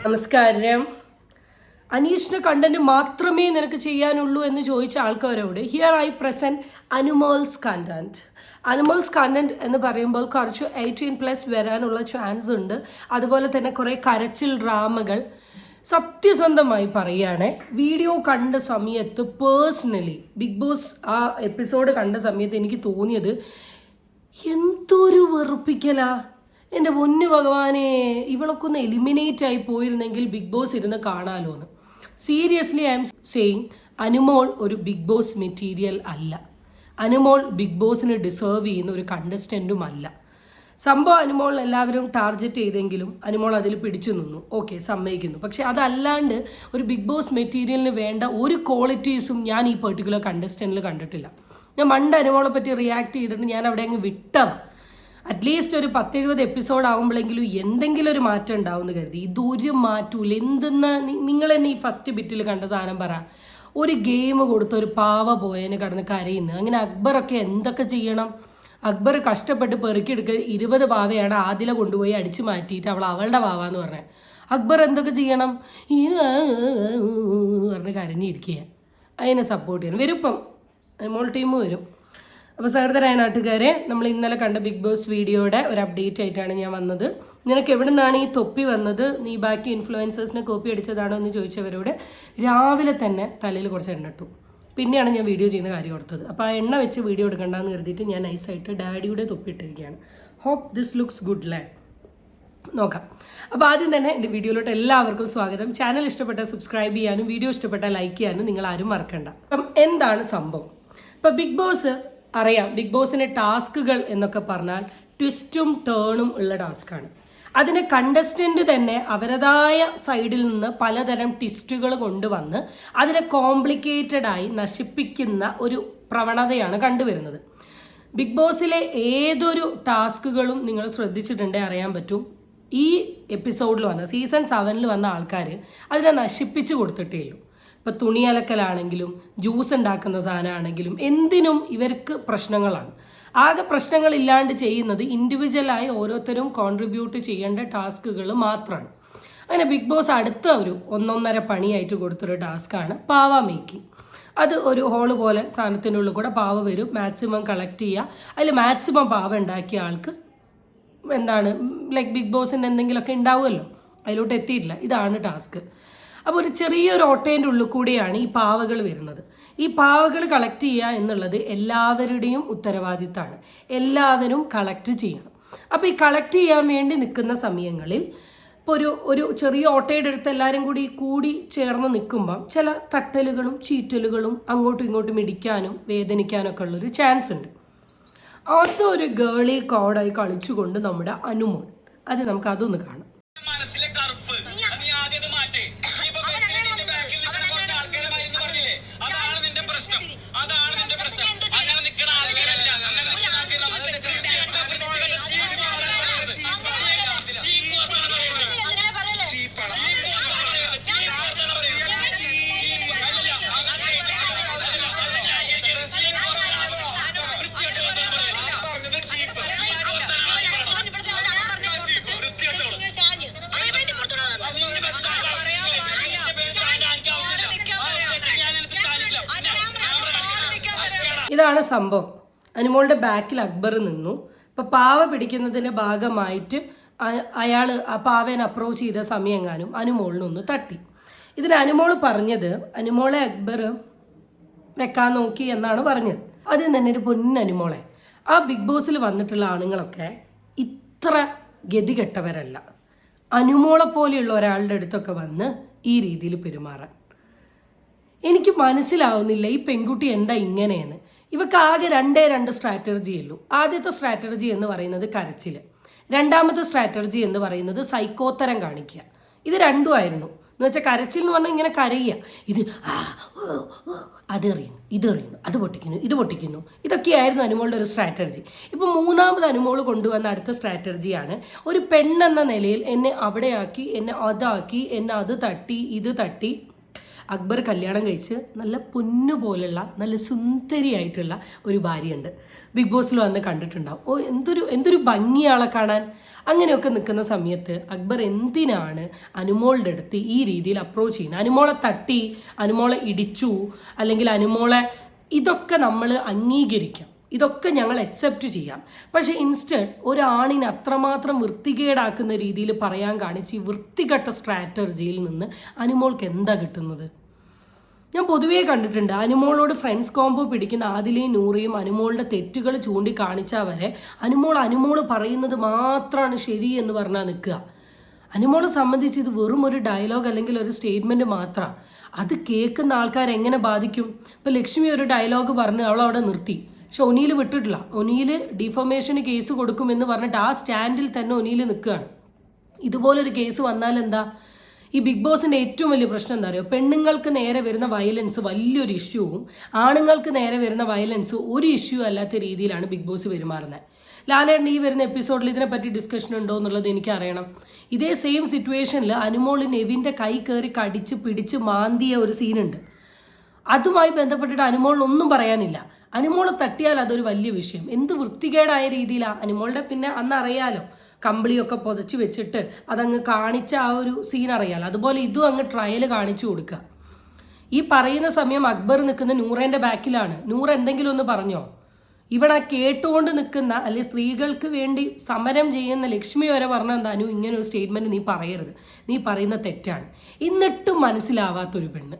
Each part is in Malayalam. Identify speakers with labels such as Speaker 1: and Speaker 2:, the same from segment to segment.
Speaker 1: നമസ്കാരം. അനീഷിന്റെ കണ്ടന്റ് മാത്രമേ നിനക്ക് ചെയ്യാനുള്ളൂ എന്ന് ചോദിച്ച ആൾക്കാരോട് here I present animals content. Animals content എന്ന് പറയുമ്പോൾ കുറച്ച് 18+ വരാനുള്ള ചാൻസ് ഉണ്ട്. അതുപോലെ തന്നെ കുറേ കരച്ചിൽ ഡ്രാമകൾ. സത്യസന്ധമായി പറയുകയാണെ, വീഡിയോ കണ്ട സമയത്ത് പേഴ്സണലി ബിഗ് ബോസ് ആ എപ്പിസോഡ് കണ്ട സമയത്ത് എനിക്ക് തോന്നിയത് എന്തൊരു വെറുപ്പിക്കലാ. എൻ്റെ പൊന്നു ഭഗവാനെ, ഇവളൊക്കെ ഒന്ന് എലിമിനേറ്റ് ആയി പോയിരുന്നെങ്കിൽ ബിഗ് ബോസ് ഇരുന്ന് കാണാലോ എന്ന്. Seriously I M saying, Anumol ഒരു ബിഗ് ബോസ് മെറ്റീരിയൽ അല്ല. അനുമോൾ ബിഗ് ബോസിന് ഡിസേർവ് ചെയ്യുന്ന ഒരു കണ്ടസ്റ്റൻറ്റും അല്ല. സംഭവം അനുമോൾ എല്ലാവരും ടാർഗറ്റ് ചെയ്തെങ്കിലും അനുമോൾ അതിൽ പിടിച്ചു നിന്നു, ഓക്കെ, സമ്മതിക്കുന്നു. പക്ഷെ അതല്ലാണ്ട് ഒരു ബിഗ് ബോസ് മെറ്റീരിയലിന് വേണ്ട ഒരു ക്വാളിറ്റീസും ഞാൻ ഈ പെർട്ടിക്കുലർ കണ്ടസ്റ്റൻറ്റിൽ കണ്ടിട്ടില്ല. ഞാൻ പണ്ട് അനുമോളെ പറ്റി റിയാക്ട് ചെയ്തിട്ട് ഞാൻ അവിടെ അങ്ങ് വിട്ടതാണ്. അറ്റ്ലീസ്റ്റ് ഒരു 10-70 എപ്പിസോഡ് ആകുമ്പോഴെങ്കിലും എന്തെങ്കിലും ഒരു മാറ്റം ഉണ്ടാവും എന്ന് കരുതി. ഇതൊരു മാറ്റമില്ല. എന്തെന്നാ നിങ്ങൾ തന്നെ ഈ ഫസ്റ്റ് ബിറ്റിൽ കണ്ട സാധനം പറ. ഒരു ഗെയിം കൊടുത്ത് ഒരു പാവ പോയതിന് കടന്ന് കരയുന്നു. അങ്ങനെ അക്ബറൊക്കെ എന്തൊക്കെ ചെയ്യണം? അക്ബർ കഷ്ടപ്പെട്ട് പെറുക്കിയെടുക്കുക 20 പാവയാണ് ആദില കൊണ്ടുപോയി അടിച്ചു മാറ്റിയിട്ട് അവളുടെ പാവ എന്ന് പറഞ്ഞത്. അക്ബർ എന്തൊക്കെ ചെയ്യണം? പറഞ്ഞ് കരഞ്ഞിരിക്കുക. അതിനെ സപ്പോർട്ട് ചെയ്യണം. വരും ഇപ്പം അനുമോൾ ടീം വരും. അപ്പോൾ സഹൃദരായ നാട്ടുകാരെ, നമ്മൾ ഇന്നലെ കണ്ട ബിഗ് ബോസ് വീഡിയോയുടെ ഒരു അപ്ഡേറ്റ് ആയിട്ടാണ് ഞാൻ വന്നത്. നിനക്ക് എവിടെ നിന്നാണ് ഈ തൊപ്പി വന്നത്? നീ ബാക്കി ഇൻഫ്ലുവൻസേഴ്സിനെ കോപ്പി അടിച്ചതാണോ എന്ന് ചോദിച്ചവരോട് രാവിലെ തന്നെ തലയിൽ കുറച്ച് എണ്ണ ഇട്ടു. പിന്നെയാണ് ഞാൻ വീഡിയോ ചെയ്യുന്ന കാര്യം ഓർത്തത്. അപ്പോൾ ആ എണ്ണ വെച്ച് വീഡിയോ എടുക്കണ്ടെന്ന് കരുതിയിട്ട് ഞാൻ നൈസായിട്ട് ഡാഡിയുടെ തൊപ്പി ഇട്ടിരിക്കുകയാണ്. ഹോപ്പ് ദിസ് ലുക്സ് ഗുഡ് ലേ. നോക്കാം. അപ്പോൾ ആദ്യം തന്നെ എൻ്റെ വീഡിയോയിലോട്ട് എല്ലാവർക്കും സ്വാഗതം. ചാനൽ ഇഷ്ടപ്പെട്ടാൽ സബ്സ്ക്രൈബ് ചെയ്യാനും വീഡിയോ ഇഷ്ടപ്പെട്ടാൽ ലൈക്ക് ചെയ്യാനും നിങ്ങൾ ആരും മറക്കണ്ട. അപ്പം എന്താണ് സംഭവം? ഇപ്പം ബിഗ് ബോസ് അറിയാം, ബിഗ് ബോസിൻ്റെ ടാസ്കുകൾ എന്നൊക്കെ പറഞ്ഞാൽ ട്വിസ്റ്റും ടേണും ഉള്ള ടാസ്ക്കാണ്. അതിന് കണ്ടസ്റ്റൻ്റ് തന്നെ അവരുടേതായ സൈഡിൽ നിന്ന് പലതരം ട്വിസ്റ്റുകൾ കൊണ്ടുവന്ന് അതിനെ കോംപ്ലിക്കേറ്റഡായി നശിപ്പിക്കുന്ന ഒരു പ്രവണതയാണ് കണ്ടുവരുന്നത്. ബിഗ് ബോസിലെ ഏതൊരു ടാസ്കുകളും നിങ്ങൾ ശ്രദ്ധിച്ചിട്ടുണ്ടെങ്കിൽ അറിയാൻ പറ്റും, ഈ എപ്പിസോഡിൽ വന്ന സീസൺ 7 വന്ന ആൾക്കാർ അതിനെ നശിപ്പിച്ച് കൊടുത്തിട്ടേ ഉള്ളൂ. ഇപ്പോൾ തുണി അലക്കലാണെങ്കിലും ജ്യൂസ് ഉണ്ടാക്കുന്ന സാധനമാണെങ്കിലും എന്തിനും ഇവർക്ക് പ്രശ്നങ്ങളാണ്. ആകെ പ്രശ്നങ്ങളില്ലാണ്ട് ചെയ്യുന്നത് ഇൻഡിവിജ്വലായി ഓരോരുത്തരും കോൺട്രിബ്യൂട്ട് ചെയ്യേണ്ട ടാസ്കുകൾ മാത്രമാണ്. അങ്ങനെ ബിഗ് ബോസ് അടുത്ത ഒരു 1.5 പണിയായിട്ട് കൊടുത്തൊരു ടാസ്ക്കാണ് പാവ മേക്കിംഗ്. അത് ഒരു ഹോള് പോലെ സാധനത്തിൻ്റെ ഉള്ളിൽ കൂടെ പാവ വരും, മാക്സിമം കളക്ട് ചെയ്യുക. അതിൽ മാക്സിമം പാവ ഉണ്ടാക്കിയ ആൾക്ക് എന്താണ് ലൈക്ക് ബിഗ് ബോസിൻ്റെ എന്തെങ്കിലുമൊക്കെ ഉണ്ടാവുമല്ലോ, അതിലോട്ട് എത്തിയിട്ടില്ല. ഇതാണ് ടാസ്ക്. അപ്പോൾ ഒരു ചെറിയൊരു ഓട്ടേൻ്റെ ഉള്ളിൽ കൂടിയാണ് ഈ പാവകൾ വരുന്നത്. ഈ പാവകൾ കളക്ട് ചെയ്യുക എന്നുള്ളത് എല്ലാവരുടെയും ഉത്തരവാദിത്തമാണ്. എല്ലാവരും കളക്ട് ചെയ്യണം. അപ്പോൾ ഈ കളക്ട് ചെയ്യാൻ വേണ്ടി നിൽക്കുന്ന സമയങ്ങളിൽ ഇപ്പോൾ ഒരു ചെറിയ ഓട്ടയുടെ അടുത്ത് എല്ലാവരും കൂടി ചേർന്ന് നിൽക്കുമ്പം ചില തട്ടലുകളും ചീറ്റലുകളും അങ്ങോട്ടും ഇങ്ങോട്ടും ഇടിക്കാനും വേദനിക്കാനൊക്കെ ഉള്ളൊരു ചാൻസ് ഉണ്ട്. അതൊരു ഗേളി കോഡായി കളിച്ചുകൊണ്ട് നമ്മുടെ അനുമോൾ, അത് നമുക്ക് അതൊന്ന് കാണാം. ഇതാണ് സംഭവം. അനുമോളുടെ ബാക്കിൽ അക്ബർ നിന്നു. ഇപ്പം പാവ പിടിക്കുന്നതിൻ്റെ ഭാഗമായിട്ട് അയാൾ ആ പാവേനെ അപ്രോച്ച് ചെയ്ത സമയങ്ങാനും അനുമോളിനൊന്ന് തട്ടി. ഇതിന് അനുമോൾ പറഞ്ഞത് അനുമോളെ അക്ബർ വെക്കാൻ നോക്കി എന്നാണ് പറഞ്ഞത്. ആദ്യം തന്നെ ഒരു പൊന്നനുമോളെ, ആ ബിഗ് ബോസിൽ വന്നിട്ടുള്ള ആണുങ്ങളൊക്കെ ഇത്ര ഗതികെട്ടവരല്ല. അനുമോളെ പോലെയുള്ള ഒരാളുടെ അടുത്തൊക്കെ വന്ന് ഈ രീതിയിൽ പെരുമാറാൻ എനിക്ക് മനസ്സിലാവുന്നില്ല. ഈ പെൺകുട്ടി എന്താ ഇങ്ങനെയെന്ന്. ഇവക്ക് ആകെ 2 സ്ട്രാറ്റജി ഉള്ളൂ. ആദ്യത്തെ സ്ട്രാറ്റജി എന്ന് പറയുന്നത് കരച്ചിൽ, രണ്ടാമത്തെ സ്ട്രാറ്റജി എന്ന് പറയുന്നത് സൈക്കോത്തരം കാണിക്കുക. ഇത് രണ്ടുമായിരുന്നു. എന്ന് വെച്ചാൽ കരച്ചിൽ എന്ന് പറഞ്ഞാൽ ഇങ്ങനെ കരയുക, ഇത് അതെറിയുന്നു, ഇതെറിയുന്നു, അത് പൊട്ടിക്കുന്നു, ഇത് പൊട്ടിക്കുന്നു, ഇതൊക്കെയായിരുന്നു അനുമോളുടെ ഒരു സ്ട്രാറ്റജി. ഇപ്പം മൂന്നാമത് അനുമോൾ കൊണ്ടുവന്ന അടുത്ത സ്ട്രാറ്റജിയാണ് ഒരു പെണ്ണെന്ന നിലയിൽ എന്നെ അവിടെയാക്കി, എന്നെ അതാക്കി, എന്നെ അത് തട്ടി, ഇത് തട്ടി, അക്ബർ കല്യാണം കഴിച്ച് നല്ല പൊന്നു പോലുള്ള നല്ല സുന്ദരിയായിട്ടുള്ള ഒരു ഭാര്യയുണ്ട്. ബിഗ് ബോസിൽ വന്ന് കണ്ടിട്ടുണ്ടാവും. ഓ എന്തൊരു ഭംഗിയാളെ കാണാൻ. അങ്ങനെയൊക്കെ നിൽക്കുന്ന സമയത്ത് അക്ബർ എന്തിനാണ് അനുമോളുടെ അടുത്ത് ഈ രീതിയിൽ അപ്രോച്ച് ചെയ്യുന്നത്? അനുമോളെ തട്ടി, അനുമോളെ ഇടിച്ചു, അല്ലെങ്കിൽ അനുമോളെ, ഇതൊക്കെ നമ്മൾ അംഗീകരിക്കാം, ഇതൊക്കെ ഞങ്ങൾ അക്സെപ്റ്റ് ചെയ്യാം. പക്ഷേ ഇൻസ്റ്റഡ് ഒരാണിനെ അത്രമാത്രം വൃത്തികേടാക്കുന്ന രീതിയിൽ പറയാൻ കാണിച്ച് ഈ വൃത്തികെട്ട സ്ട്രാറ്റജിയിൽ നിന്ന് അനുമോൾക്ക് എന്താ കിട്ടുന്നത്? ഞാൻ പൊതുവേ കണ്ടിട്ടുണ്ട്, അനുമോളോട് ഫ്രണ്ട്സ് കോംബോ പിടിക്കുന്ന ആദിലയും നൂറയും അനുമോളുടെ തെറ്റുകൾ ചൂണ്ടിക്കാണിച്ചാൽ വരെ അനുമോൾ പറയുന്നത് മാത്രമാണ് ശരി എന്ന് പറഞ്ഞാൽ നിൽക്കുക. അനുമോളെ സംബന്ധിച്ച് ഇത് വെറും ഒരു ഡയലോഗ് അല്ലെങ്കിൽ ഒരു സ്റ്റേറ്റ്മെൻറ്റ് മാത്രമാണ്. അത് കേൾക്കുന്ന ആൾക്കാർ എങ്ങനെ ബാധിക്കും? ഇപ്പോൾ ലക്ഷ്മി ഒരു ഡയലോഗ് പറഞ്ഞ് അവളവിടെ നിർത്തി, പക്ഷെ ഒനീൽ വിട്ടിട്ടില്ല. ഒനീൽ ഡിഫോമേഷന് കേസ് കൊടുക്കുമെന്ന് പറഞ്ഞിട്ട് ആ സ്റ്റാൻഡിൽ തന്നെ ഒനീൽ നിൽക്കുകയാണ്. ഇതുപോലൊരു കേസ് വന്നാൽ എന്താ? ഈ ബിഗ് ബോസിൻ്റെ ഏറ്റവും വലിയ പ്രശ്നം എന്താ പറയുക? പെണ്ണുങ്ങൾക്ക് നേരെ വരുന്ന വയലൻസ് വലിയൊരു ഇഷ്യൂവും ആണുങ്ങൾക്ക് നേരെ വരുന്ന വയലൻസ് ഒരു ഇഷ്യൂ അല്ലാത്ത രീതിയിലാണ് ബിഗ് ബോസ് പെരുമാറുന്നത്. ലാലേട്ടൻ ഈ വരുന്ന എപ്പിസോഡിൽ ഇതിനെപ്പറ്റി ഡിസ്കഷൻ ഉണ്ടോ എന്നുള്ളത് എനിക്കറിയണം. ഇതേ സെയിം സിറ്റുവേഷനിൽ അനുമോൾ നെവിൻ്റെ കൈ കയറി കടിച്ച് പിടിച്ച് മാന്തിയ ഒരു സീനുണ്ട്. അതുമായി ബന്ധപ്പെട്ടിട്ട് അനുമോളിനൊന്നും പറയാനില്ല. അനുമോളെ തട്ടിയാൽ അതൊരു വലിയ വിഷയം. എന്ത് വൃത്തികേടായ രീതിയിലാണ് അനുമോളുടെ. പിന്നെ അന്ന് അറിയാലോ, കമ്പിളിയൊക്കെ പുതച്ച് വെച്ചിട്ട് അതങ്ങ് കാണിച്ച ആ ഒരു സീൻ അറിയാലോ. അതുപോലെ ഇതും അങ്ങ് ട്രയൽ കാണിച്ചു കൊടുക്കുക. ഈ പറയുന്ന സമയം അക്ബർ നിൽക്കുന്ന നൂറേൻ്റെ ബാക്കിലാണ്. നൂറ് എന്തെങ്കിലും ഒന്ന് പറഞ്ഞോ? ഇവിടെ കേട്ടുകൊണ്ട് നിൽക്കുന്ന, അല്ലെങ്കിൽ സ്ത്രീകൾക്ക് വേണ്ടി സമരം ചെയ്യുന്ന ലക്ഷ്മി വരെ പറഞ്ഞ എന്താ, ഇങ്ങനെ ഒരു സ്റ്റേറ്റ്മെൻറ്റ് നീ പറയരുത്, നീ പറയുന്ന തെറ്റാണ്. എന്നിട്ടും മനസ്സിലാവാത്തൊരു പെണ്ണ്.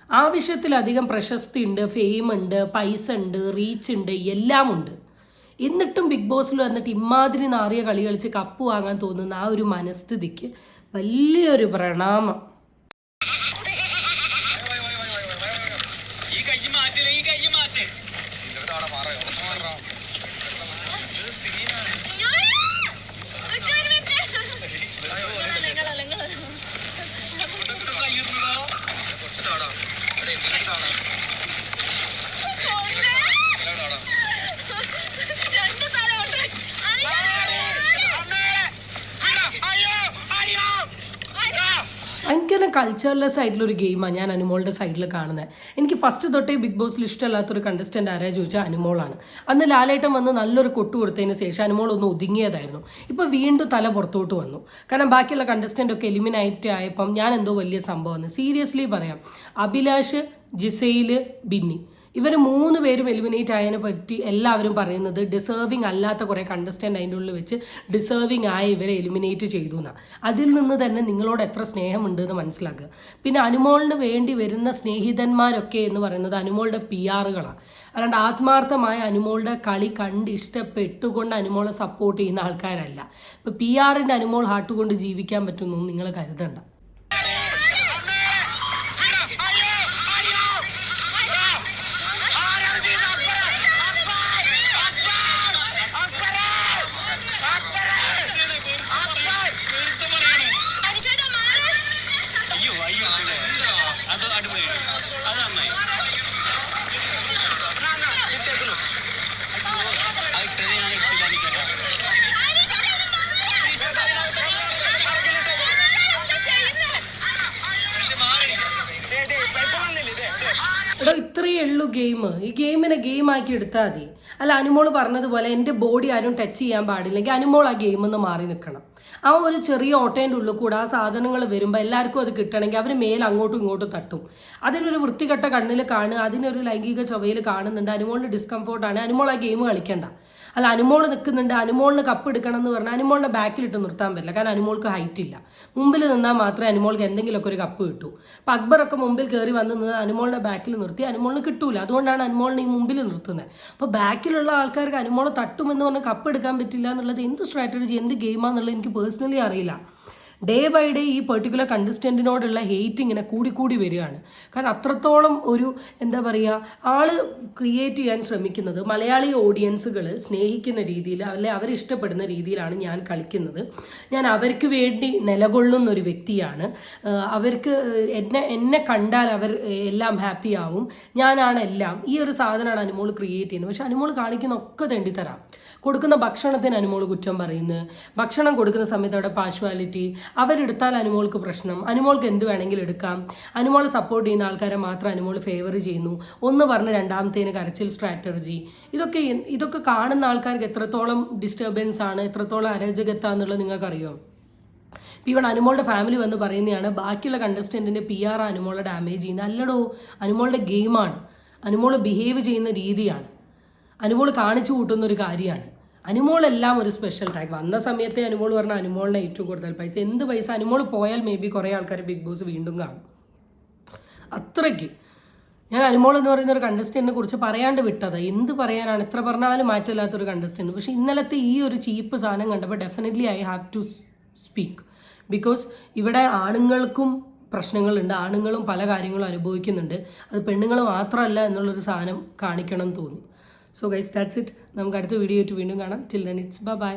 Speaker 1: ആവശ്യത്തിലധികം പ്രശസ്തി ഉണ്ട്, ഫെയിം ഉണ്ട്, പൈസ ഉണ്ട്, റീച്ച് ഉണ്ട്, എല്ലാം ഉണ്ട്. എന്നിട്ടും ബിഗ് ബോസിൽ വന്നിട്ട് ഇമാതിരി നാറിയ കളി കളിച്ച് കപ്പ് വാങ്ങാൻ തോന്നുന്ന ആ ഒരു മനസ്ഥിതിക്ക് വലിയൊരു പ്രണാമം. ഭയങ്കര കൾച്ചർലെസ് ആയിട്ടുള്ളൊരു ഗെയിമാണ് ഞാൻ അനുമോളുടെ സൈഡിൽ കാണുന്നത്. എനിക്ക് ഫസ്റ്റ് തൊട്ടേ ബിഗ് ബോസിൽ ഇഷ്ടമല്ലാത്തൊരു കണ്ടസ്റ്റൻ്റ് ആരാ ചോദിച്ചാൽ അനുമോളാണ്. അന്ന് ലാലേട്ടൻ വന്ന് നല്ലൊരു കൊട്ടു കൊടുത്തതിന് ശേഷം അനുമോൾ ഒന്ന് ഒതുങ്ങിയതായിരുന്നു. ഇപ്പോൾ വീണ്ടും തല പുറത്തോട്ട് വന്നു. കാരണം ബാക്കിയുള്ള കണ്ടസ്റ്റൻ്റ് ഒക്കെ എലിമിനേറ്റ് ആയപ്പം ഞാൻ എന്തോ വലിയ സംഭവമാണ്. സീരിയസ്ലി പറയാം, അഭിലാഷ്, ജിസൈൽ, ബിന്നി, ഇവർ 3 പേരും എലിമിനേറ്റ് ആയതിനെ പറ്റി എല്ലാവരും പറയുന്നത് ഡിസേർവിങ് അല്ലാത്ത കുറേ കണ്ടസ്റ്റൻ്റ് അതിൻ്റെ ഉള്ളിൽ വെച്ച് ഡിസേർവിങ് ആയി ഇവരെ എലിമിനേറ്റ് ചെയ്തു എന്നാണ്. അതിൽ നിന്ന് തന്നെ നിങ്ങളോട് എത്ര സ്നേഹമുണ്ട് എന്ന് മനസ്സിലാക്കുക. പിന്നെ അനുമോളിന് വേണ്ടി വരുന്ന സ്നേഹിതന്മാരൊക്കെ എന്ന് പറയുന്നത് അനുമോളുടെ PR-കളാണ്. അല്ലാണ്ട് ആത്മാർത്ഥമായ അനുമോളുടെ കളി കണ്ട് ഇഷ്ടപ്പെട്ടുകൊണ്ട് അനുമോളെ സപ്പോർട്ട് ചെയ്യുന്ന ആൾക്കാരല്ല. ഇപ്പോൾ PR-ൻ്റെ അനുമോൾ ഹാർട്ട് കൊണ്ട് ജീവിക്കാൻ പറ്റുമെന്നൊന്നും നിങ്ങൾ കരുതണ്ട. എടോ, ഇത്രയേ ഉള്ളൂ ഗെയിം. ഈ ഗെയിമിനെ ഗെയിമാക്കി എടുത്താൽ മതി. അല്ല, അനുമോൾ പറഞ്ഞതുപോലെ എൻ്റെ ബോഡി ആരും ടച്ച് ചെയ്യാൻ പാടില്ലെങ്കിൽ അനുമോൾ ആ ഗെയിമിൽ നിന്ന് മാറി നിൽക്കണം. ആ ഒരു ചെറിയ ഓട്ടേൻ്റെ ഉള്ളിൽ കൂടെ ആ സാധനങ്ങൾ വരുമ്പോൾ എല്ലാവർക്കും അത് കിട്ടണമെങ്കിൽ അവർ മേൽ അങ്ങോട്ടും ഇങ്ങോട്ടും തട്ടും. അതിനൊരു വൃത്തികെട്ട കണ്ണിൽ കാണുക, അതിനൊരു ലൈംഗിക ചൊവ്വയിൽ കാണുന്നുണ്ട്, അനുമോളിന് ഡിസ്കംഫോർട്ടാണ്, അനുമോൾ ആ ഗെയിം കളിക്കണ്ട. അല്ല, അനുമോൾ നിൽക്കുന്നുണ്ട്, അനുമോളിന് കപ്പ് എടുക്കണം എന്ന് പറഞ്ഞാൽ അനുമോളിനെ ബാക്കിലിട്ട് നിർത്താൻ പറ്റില്ല. കാരണം അനുമോൾക്ക് ഹൈറ്റ് ഇല്ല. മുമ്പിൽ നിന്നാൽ മാത്രമേ അനുമോൾക്ക് എന്തെങ്കിലുമൊക്കെ ഒരു കപ്പ് കിട്ടൂ. അപ്പം അക്ബറൊക്കെ മുമ്പിൽ കയറി വന്ന് നിന്ന് അനുമോളിനെ ബാക്കിൽ നിർത്തി അനുമോളിന് കിട്ടൂല. അതുകൊണ്ടാണ് അനുമോളിനെ ഈ മുമ്പിൽ നിർത്തുന്നത്. അപ്പോൾ ബാക്കിലുള്ള ആൾക്കാർക്ക് അനുമോളെ തട്ടുമെന്ന് പറഞ്ഞാൽ കപ്പ് എടുക്കാൻ പറ്റില്ല എന്നുള്ളത് എന്ത് സ്ട്രാറ്റജി, എന്ത് ഗെയിമാണെന്നുള്ളത് എനിക്ക് പേഴ്സണലി അറിയില്ല. ഡേ ബൈ ഡേ ഈ പെർട്ടിക്കുലർ കണ്ടസ്റ്റൻറ്റിനോടുള്ള ഹെയ്റ്റ് ഇങ്ങനെ കൂടിക്കൂടി വരികയാണ്. കാരണം അത്രത്തോളം ഒരു എന്താ പറയുക, ആള് ക്രിയേറ്റ് ചെയ്യാൻ ശ്രമിക്കുന്നത് മലയാളി ഓഡിയൻസുകൾ സ്നേഹിക്കുന്ന രീതിയിൽ, അല്ലെ അവരെ ഇഷ്ടപ്പെടുന്ന രീതിയിലാണ് ഞാൻ കളിക്കുന്നത്. ഞാൻ അവർക്ക് വേണ്ടി നിലകൊള്ളുന്ന ഒരു വ്യക്തിയാണ്. അവർക്ക് എന്നെ കണ്ടാൽ അവർ എല്ലാം ഹാപ്പി ആവും, ഞാനാണ് എല്ലാം. ഈ ഒരു സാധനമാണ് അനുമോൾ ക്രിയേറ്റ് ചെയ്യുന്നത്. പക്ഷെ അനുമോൾ കാണിക്കുന്ന ഒക്കെ തെണ്ടിത്തരാം. കൊടുക്കുന്ന ഭക്ഷണത്തിന് അനുമോൾ കുറ്റം പറയുന്നു. ഭക്ഷണം കൊടുക്കുന്ന സമയത്ത് അവിടെ പാർഷ്വാലിറ്റി, അവരെടുത്താൽ അനുമോൾക്ക് പ്രശ്നം, അനുമോൾക്ക് എന്ത് വേണമെങ്കിലും എടുക്കാം, അനുമോളെ സപ്പോർട്ട് ചെയ്യുന്ന ആൾക്കാരെ മാത്രം അനുമോൾ ഫേവർ ചെയ്യുന്നു, ഒന്ന് പറഞ്ഞ് രണ്ടാമത്തേന് കരച്ചിൽ സ്ട്രാറ്റജി. ഇതൊക്കെ കാണുന്ന ആൾക്കാർക്ക് എത്രത്തോളം ഡിസ്റ്റർബൻസ് ആണ്, എത്രത്തോളം അരാജകത്താന്നുള്ളത് നിങ്ങൾക്കറിയോ? ഈവൺ അനുമോളുടെ ഫാമിലി വന്ന് പറയുന്നതാണ് ബാക്കിയുള്ള കണ്ടസ്റ്റൻറ്റിൻ്റെ PR അനുമോളെ ഡാമേജ് ചെയ്യുന്നത്. അല്ലടോ, അനുമോളുടെ ഗെയിമാണ്, അനുമോൾ ബിഹേവ് ചെയ്യുന്ന രീതിയാണ്, അനുമോൾ കാണിച്ചു കൂട്ടുന്ന ഒരു കാര്യമാണ്. അനുമോളെല്ലാം ഒരു സ്പെഷ്യൽ ടാഗ്. വന്ന സമയത്തെ അനുമോൾ പറഞ്ഞാൽ അനുമോളിനെ ഏറ്റവും കൂടുതൽ പൈസ, എന്ത് പൈസ അനുമോൾ പോയാൽ മേ ബി കുറേ ആൾക്കാർ ബിഗ് ബോസ് വീണ്ടും കാണും. അത്രയ്ക്ക് ഞാൻ അനുമോൾ എന്ന് പറയുന്ന ഒരു കണ്ടസ്റ്റൻറ്റിനെ കുറിച്ച് പറയാണ്ട് വിട്ടത്. എന്ത് പറയാനാണ്, എത്ര പറഞ്ഞാലും മാറ്റമില്ലാത്തൊരു കണ്ടസ്റ്റൻറ്റ്. പക്ഷേ ഇന്നലത്തെ ഈ ഒരു ചീപ്പ് സാധനം കണ്ടപ്പോൾ definitely I have to speak. Because ഇവിടെ ആണുങ്ങൾക്കും പ്രശ്നങ്ങളുണ്ട്, ആണുങ്ങളും പല കാര്യങ്ങളും അനുഭവിക്കുന്നുണ്ട്, അത് പെണ്ണുങ്ങൾ മാത്രമല്ല എന്നുള്ളൊരു സാധനം കാണിക്കണം എന്ന് തോന്നി. So guys, that's it. നമുക്ക് അടുത്ത വീഡിയോ ആയിട്ട് വീണ്ടും കാണാം. Till then it's by.